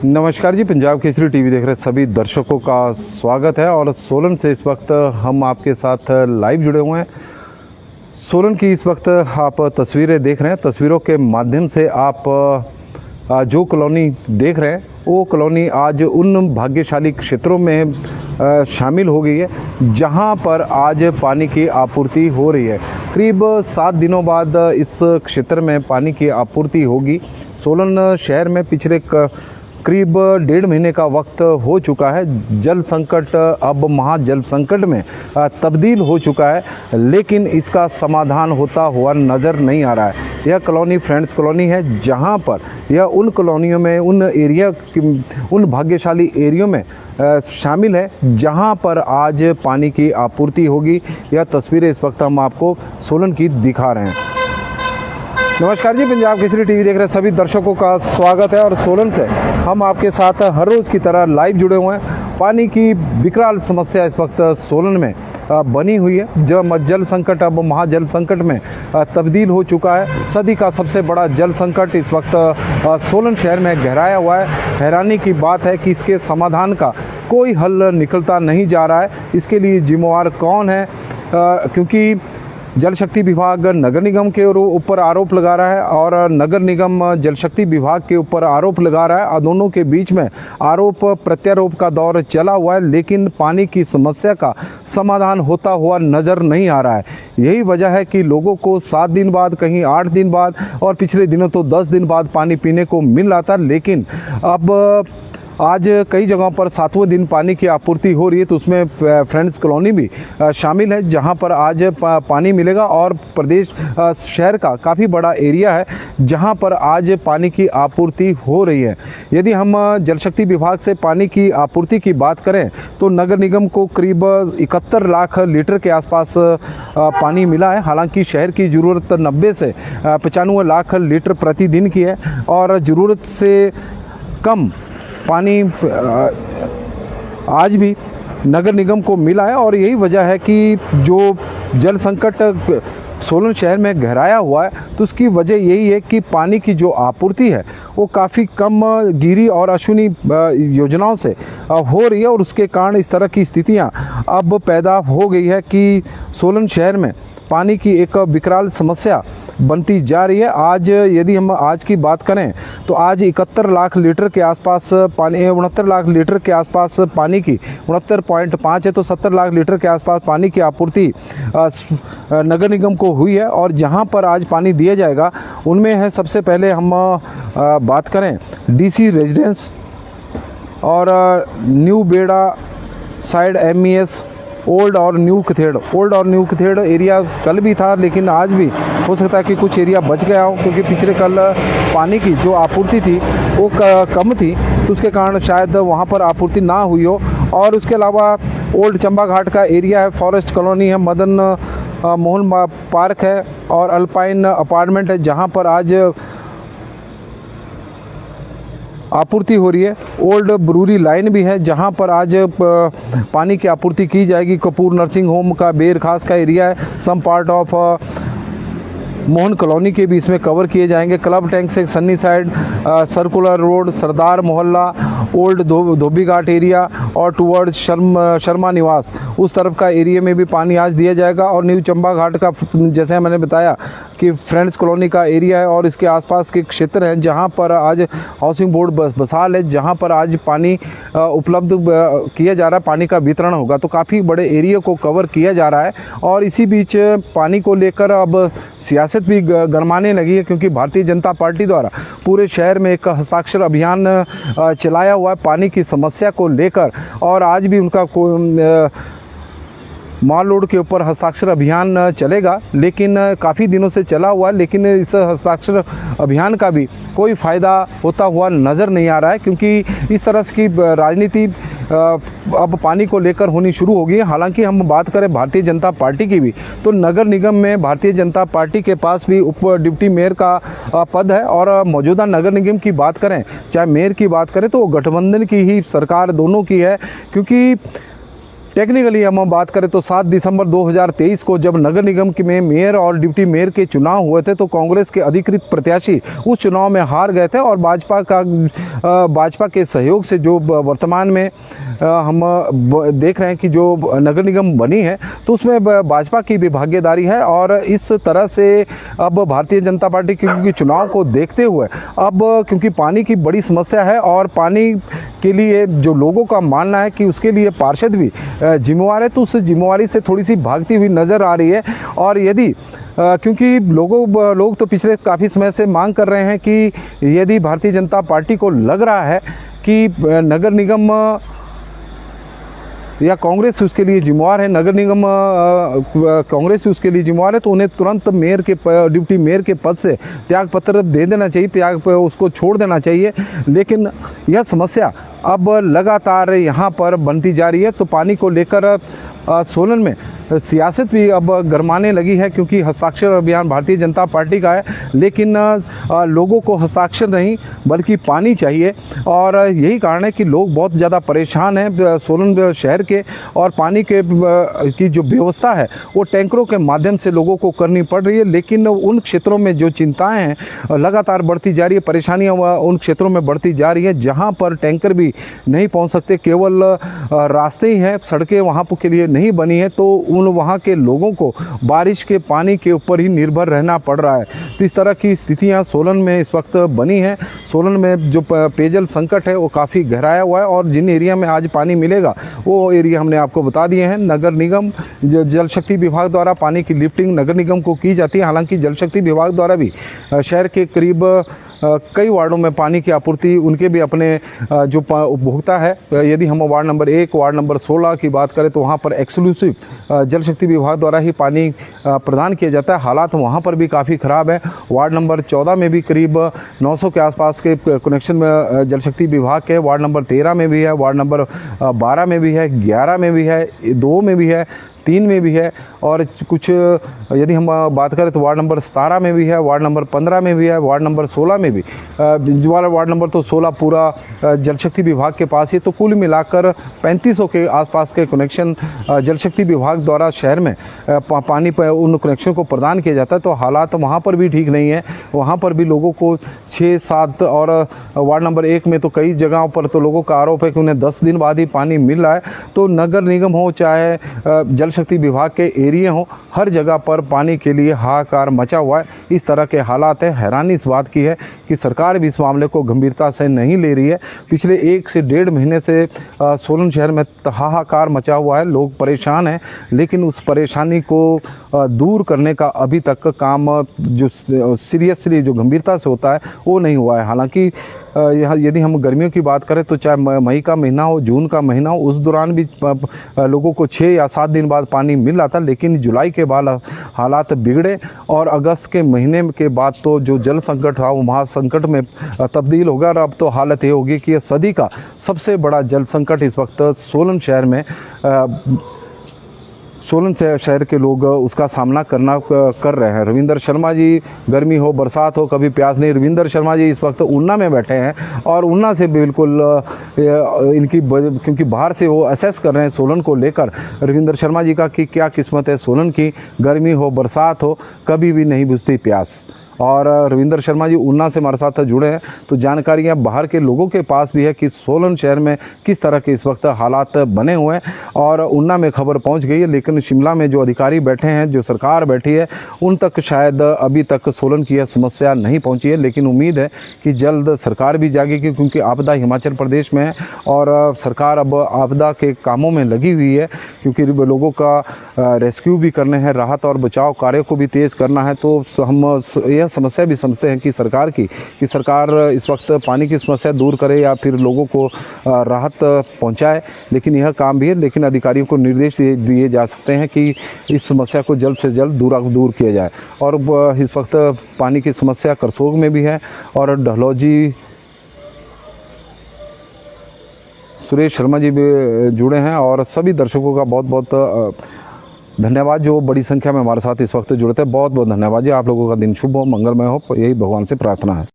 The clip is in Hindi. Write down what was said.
नमस्कार जी, पंजाब केसरी टीवी देख रहे सभी दर्शकों का स्वागत है। और सोलन से इस वक्त हम आपके साथ लाइव जुड़े हुए हैं। सोलन की इस वक्त आप तस्वीरें देख रहे हैं। तस्वीरों के माध्यम से आप जो कॉलोनी देख रहे हैं वो कॉलोनी आज उन भाग्यशाली क्षेत्रों में शामिल हो गई है जहां पर आज पानी की आपूर्ति हो रही है। करीब 7 दिनों बाद इस क्षेत्र में पानी की आपूर्ति होगी। सोलन शहर में पिछले करीब 1.5 महीने का वक्त हो चुका है। जल संकट अब महाजल संकट में तब्दील हो चुका है, लेकिन इसका समाधान होता हुआ नज़र नहीं आ रहा है। यह कॉलोनी फ्रेंड्स कॉलोनी है, जहां पर यह उन कॉलोनियों में उन भाग्यशाली एरियो में शामिल है जहां पर आज पानी की आपूर्ति होगी। यह तस्वीरें इस वक्त हम आपको सोलन की दिखा रहे हैं। नमस्कार जी, पंजाब केसरी टीवी देख रहे सभी दर्शकों का स्वागत है। और सोलन से हम आपके साथ हर रोज़ की तरह लाइव जुड़े हुए हैं। पानी की विकराल समस्या इस वक्त सोलन में बनी हुई है। जल संकट अब महाजल संकट में तब्दील हो चुका है। सदी का सबसे बड़ा जल संकट इस वक्त सोलन शहर में गहराया हुआ है। हैरानी की बात है कि इसके समाधान का कोई हल निकलता नहीं जा रहा है। इसके लिए जिम्मेवार कौन है? क्योंकि जल शक्ति विभाग नगर निगम के ऊपर आरोप लगा रहा है और नगर निगम जल शक्ति विभाग के ऊपर आरोप लगा रहा है और दोनों के बीच में आरोप प्रत्यारोप का दौर चला हुआ है, लेकिन पानी की समस्या का समाधान होता हुआ नज़र नहीं आ रहा है। यही वजह है कि लोगों को 7 दिन बाद, कहीं 8 दिन बाद और पिछले दिनों तो 10 दिन बाद पानी पीने को मिल रहा था, लेकिन अब आज कई जगहों पर 7वें दिन पानी की आपूर्ति हो रही है। तो उसमें फ्रेंड्स कॉलोनी भी शामिल है जहां पर आज पानी मिलेगा। और प्रदेश शहर का काफ़ी बड़ा एरिया है जहां पर आज पानी की आपूर्ति हो रही है। यदि हम जल शक्ति विभाग से पानी की आपूर्ति की बात करें तो नगर निगम को करीब 71 लाख लीटर के आसपास पानी मिला है। हालांकि शहर की ज़रूरत 90 से 95 लाख लीटर प्रतिदिन की है और ज़रूरत से कम पानी आज भी नगर निगम को मिला है। और यही वजह है कि जो जल संकट सोलन शहर में गहराया हुआ है, तो उसकी वजह यही है कि पानी की जो आपूर्ति है वो काफ़ी कम गिरी और अश्विनी योजनाओं से हो रही है। और उसके कारण इस तरह की स्थितियां अब पैदा हो गई है कि सोलन शहर में पानी की एक विकराल समस्या बनती जा रही है। आज यदि हम आज की बात करें तो आज 71 लाख लीटर के आसपास पानी, 69 लाख लीटर के आसपास पानी की 69.5 है, तो 70 लाख लीटर के आसपास पानी की आपूर्ति नगर निगम को हुई है। और जहां पर आज पानी दिया जाएगा उनमें है, सबसे पहले हम बात करें डीसी रेजिडेंस और न्यू बेड़ा साइड MES ओल्ड और न्यू कथेड़ एरिया कल भी था, लेकिन आज भी हो सकता है कि कुछ एरिया बच गया हो, क्योंकि पिछले कल पानी की जो आपूर्ति थी वो कम थी, तो उसके कारण शायद वहाँ पर आपूर्ति ना हुई हो। और उसके अलावा ओल्ड चंबा घाट का एरिया है, फॉरेस्ट कॉलोनी है, मदन मोहन पार्क है और अल्पाइन अपार्टमेंट है, जहाँ पर आज आपूर्ति हो रही है। ओल्ड ब्रूरी लाइन भी है जहां पर आज पानी की आपूर्ति की जाएगी। कपूर नर्सिंग होम का बेर खास का एरिया है, some part of Mohan colony के भी इसमें कवर किए जाएंगे। क्लब टैंक से sunny side, circular road, Sardar Mohalla, old Dhobi Ghat area और टूवर्ड्स शर्मा निवास, उस तरफ का एरिया में भी पानी आज दिया जाएगा। और न्यू चंबा घाट का, जैसे मैंने बताया कि फ्रेंड्स कॉलोनी का एरिया है और इसके आसपास के क्षेत्र हैं जहां पर आज हाउसिंग बोर्ड बसाल है, जहां पर आज पानी उपलब्ध किया जा रहा है, पानी का वितरण होगा। तो काफ़ी बड़े एरिया को कवर किया जा रहा है। और इसी बीच पानी को लेकर अब सियासत भी गरमाने लगी है, क्योंकि भारतीय जनता पार्टी द्वारा पूरे शहर में एक हस्ताक्षर अभियान चलाया हुआ है पानी की समस्या को लेकर। और आज भी उनका माल रोड के ऊपर हस्ताक्षर अभियान चलेगा, लेकिन काफ़ी दिनों से चला हुआ है, लेकिन इस हस्ताक्षर अभियान का भी कोई फ़ायदा होता हुआ नज़र नहीं आ रहा है, क्योंकि इस तरह की राजनीति अब पानी को लेकर होनी शुरू हो गई है। हालांकि हम बात करें भारतीय जनता पार्टी की भी, तो नगर निगम में भारतीय जनता पार्टी के पास भी उप डिप्टी मेयर का पद है। और मौजूदा नगर निगम की बात करें, चाहे मेयर की बात करें, तो गठबंधन की ही सरकार दोनों की है, क्योंकि टेक्निकली हम बात करें तो 7 दिसंबर 2023 को जब नगर निगम में मेयर और डिप्टी मेयर के चुनाव हुए थे तो कांग्रेस के अधिकृत प्रत्याशी उस चुनाव में हार गए थे और भाजपा के सहयोग से जो वर्तमान में हम देख रहे हैं कि जो नगर निगम बनी है तो उसमें भाजपा की भी भागीदारी है। और इस तरह से अब भारतीय जनता पार्टी क्योंकि चुनाव को देखते हुए अब क्योंकि पानी की बड़ी समस्या है और पानी के लिए जो लोगों का मानना है कि उसके लिए पार्षद भी जिम्मेवार है तो उस जिम्मेवारी से थोड़ी सी भागती हुई नजर आ रही है। और यदि क्योंकि लोग तो पिछले काफ़ी समय से मांग कर रहे हैं कि यदि भारतीय जनता पार्टी को लग रहा है कि नगर निगम या कांग्रेस उसके लिए जिम्मेवार है, नगर निगम कांग्रेस उसके लिए जिम्मेवार है तो उन्हें तुरंत मेयर के डिप्टी मेयर के पद से त्याग पत्र दे देना चाहिए, उसको छोड़ देना चाहिए। लेकिन यह समस्या अब लगातार यहाँ पर बनती जा रही है। तो पानी को लेकर सोलन में सियासत भी अब गरमाने लगी है क्योंकि हस्ताक्षर अभियान भारतीय जनता पार्टी का है, लेकिन लोगों को हस्ताक्षर नहीं बल्कि पानी चाहिए। और यही कारण है कि लोग बहुत ज़्यादा परेशान हैं सोलन शहर के। और पानी की जो व्यवस्था है वो टैंकरों के माध्यम से लोगों को करनी पड़ रही है, लेकिन उन क्षेत्रों में जो चिंताएं हैं लगातार बढ़ती जा रही है, परेशानियां उन क्षेत्रों में बढ़ती जा रही है जहां पर टैंकर भी नहीं पहुंच सकते, केवल रास्ते ही हैं, सड़कें वहां के लिए नहीं बनी है। तो उन वहां के लोगों को बारिश के पानी के ऊपर ही निर्भर रहना पड़ रहा है। तो इस तरह की स्थितियां सोलन में इस वक्त बनी है। सोलन में जो पेयजल संकट है वो काफ़ी गहराया हुआ है और जिन एरिया में आज पानी मिलेगा वो एरिया हमने आपको बता दिए हैं। नगर निगम जल शक्ति विभाग द्वारा पानी की लिफ्टिंग नगर निगम को की जाती है। हालांकि जल शक्ति विभाग द्वारा भी शहर के करीब कई वार्डों में पानी की आपूर्ति उनके भी अपने जो उपभोक्ता है, यदि हम वार्ड नंबर 1, वार्ड नंबर 16 की बात करें तो वहाँ पर एक्सक्लूसिव जल शक्ति विभाग द्वारा ही पानी प्रदान किया जाता है। हालात वहाँ पर भी काफ़ी ख़राब है। वार्ड नंबर 14 में भी करीब 900 के आसपास के कनेक्शन में जल शक्ति विभाग के, वार्ड नंबर 13 में भी है, वार्ड नंबर 12 में भी है, 11 में भी है, 2 में भी है, 3 में भी है और कुछ यदि हम बात करें तो वार्ड नंबर 17 में भी है, वार्ड नंबर 15 में भी है, वार्ड नंबर 16 में भी। वार्ड नंबर तो 16 पूरा जल शक्ति विभाग के पास ही। तो कुल मिलाकर 3500 के आसपास के कनेक्शन जल शक्ति विभाग द्वारा शहर में पानी पर उन कनेक्शन को प्रदान किया जाता है। तो हालात वहाँ पर भी ठीक नहीं है। वहाँ पर भी लोगों को 6-7 और वार्ड नंबर 1 में तो कई जगहों पर तो लोगों का आरोप है कि उन्हें 10 दिन बाद ही पानी मिल रहा है। तो नगर निगम हो चाहे जल शक्ति विभाग के एरिया हो, हर जगह पर पानी के लिए हाहाकार मचा हुआ है। इस तरह के हालात है। हैरानी इस बात की है कि सरकार भी इस मामले को गंभीरता से नहीं ले रही है। पिछले 1 से 1.5 महीने से सोलन शहर में हाहाकार मचा हुआ है, लोग परेशान हैं, लेकिन उस परेशानी को दूर करने का अभी तक काम जो सीरियसली जो गंभीरता से होता है वो नहीं हुआ है। हालांकि यहाँ यदि हम गर्मियों की बात करें तो चाहे मई का महीना हो, जून का महीना हो, उस दौरान भी लोगों को 6 या 7 दिन बाद पानी मिल रहा था। लेकिन जुलाई के बाद हालात बिगड़े और अगस्त के महीने के बाद तो जो जल संकट था वो महासंकट में तब्दील होगा। और अब तो हालत ये होगी कि ये सदी का सबसे बड़ा जल संकट इस वक्त सोलन शहर में सोलन शहर के लोग उसका सामना कर रहे हैं। रविंदर शर्मा जी, गर्मी हो बरसात हो कभी प्यास नहीं। रविंदर शर्मा जी इस वक्त ऊना में बैठे हैं और ऊना से बिल्कुल इनकी क्योंकि बाहर से वो असेस कर रहे हैं सोलन को लेकर। रविंदर शर्मा जी का कि क्या किस्मत है सोलन की, गर्मी हो बरसात हो कभी भी नहीं बुझती प्यास। और रविंदर शर्मा जी ऊना से हमारे साथ जुड़े हैं तो जानकारियां बाहर के लोगों के पास भी है कि सोलन शहर में किस तरह के इस वक्त हालात बने हुए हैं। और ऊना में खबर पहुंच गई है, लेकिन शिमला में जो अधिकारी बैठे हैं, जो सरकार बैठी है, उन तक शायद अभी तक सोलन की यह समस्या नहीं पहुंची है। लेकिन उम्मीद है कि जल्द सरकार भी जागेगी क्योंकि आपदा हिमाचल प्रदेश में है और सरकार अब आपदा के कामों में लगी हुई है क्योंकि लोगों का रेस्क्यू भी करने हैं, राहत और बचाव कार्य को भी तेज करना है। तो हम यह समस्या भी समझते हैं कि सरकार इस वक्त पानी की समस्या दूर करे या फिर लोगों को राहत पहुंचाए। लेकिन यह काम भी है, लेकिन अधिकारियों को निर्देश दिए जा सकते हैं कि इस समस्या को जल्द से जल्द दूर किया जाए। और इस वक्त पानी की समस्या करसोग में भी है और डहलौजी सुरेश शर्मा जी भी जुड़े हैं। और सभी दर्शकों का बहुत बहुत धन्यवाद जो बड़ी संख्या में हमारे साथ इस वक्त जुड़े थे। बहुत बहुत धन्यवाद जी। आप लोगों का दिन शुभ हो, मंगलमय हो, यही भगवान से प्रार्थना है।